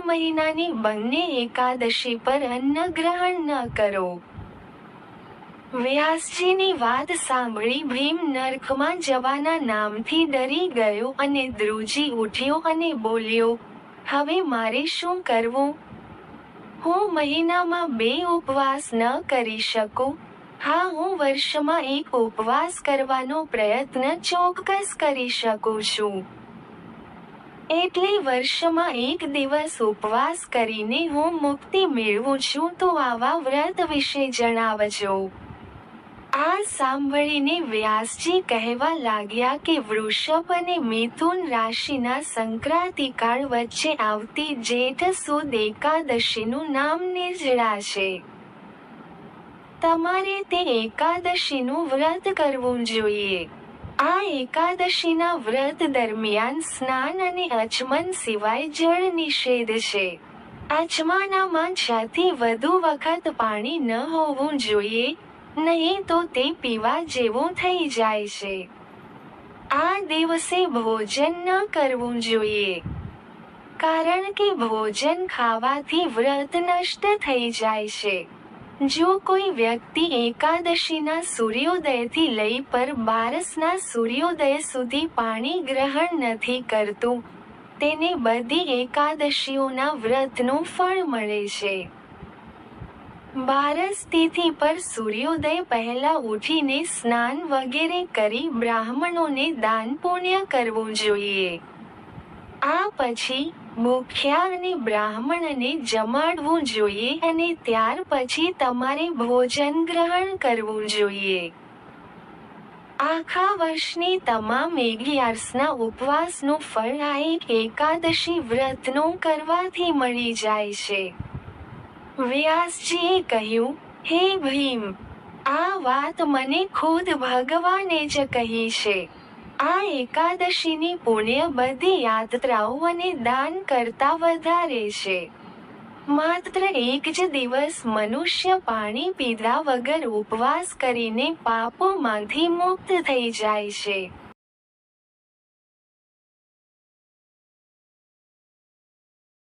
મહિનાની બંને એકાદશી પર અન્ન ગ્રહણ ન કરો. વ્યાસજીની વાત સાંભળી ભીમ નરકમાં જવાના નામથી ડરી ગયો અને ધ્રુજી ઉઠ્યો અને બોલ્યો, હવે મારે શું કરવું? હું મહિનામાં 2 ઉપવાસ ન કરી શકું. હા, હું વર્ષમાં 1 ઉપવાસ કરવાનો પ્રયત્ન ચોક્કસ કરી શકું છું. એટલે વર્ષમાં 1 દિવસ ઉપવાસ કરીને હું મુક્તિ મેળવું છું, તો આવા વ્રત વિશે જણાવજો. આ સાંભળીને વ્યાસજી કહેવા લાગ્યા કે વૃષભ અને મિથુન રાશિના સંક્રાંતિકાળ વચ્ચે આવતી જેઠ સુદ એકાદશીનું નામ નિર્જળા છે. તમારે તે એકાદશીનું વ્રત કરવું જોઈએ. આ એકાદશીના વ્રત દરમિયાન સ્નાન અને અચમન સિવાય જળ નિષેધ છે. અચમાનામાં 6 થી વધુ વખત પાણી ન હોવું જોઈએ, નહીં તો તે પીવા જેવું થઈ જાય છે. આ દિવસે ભોજન ન કરવું જોઈએ, કારણ કે ભોજન ખાવાથી વ્રત નષ્ટ થઈ જાય છે. જો કોઈ વ્યક્તિ એકાદશીના સૂર્યોદયથી લઈ પર 12ના સૂર્યોદય સુધી પાણી ગ્રહણ નથી કરતું, તેને બધી એકાદશીઓના વ્રતનું ફળ મળે છે. 12 તિથિ પર સૂર્યોદય પહેલા ઉઠીને સ્નાન વગેરે કરી બ્રાહ્મણોને દાન પુણ્ય કરવું જોઈએ. આ પછી ભૂખ્યા અને બ્રાહ્મણને જમાડવું જોઈએ અને ત્યાર પછી તમારે ભોજન ગ્રહણ કરવું જોઈએ. આખા વર્ષની તમામ 11ના ઉપવાસનું ફળ આ એક એકાદશી વ્રતનું કરવાથી મળી જાય છે. વ્યાસજીએ કહ્યું, હે ભીમ, આ વાત મને ખુદ ભગવાને જ કહી છે. આ એકાદશીની પુણ્ય બધી યાત્રાઓ અને દાન કરતાં વધારે છે. માત્ર એક જ દિવસ મનુષ્ય પાણી પીધા વગર ઉપવાસ કરીને પાપોમાંથી મુક્ત થઈ જાય છે.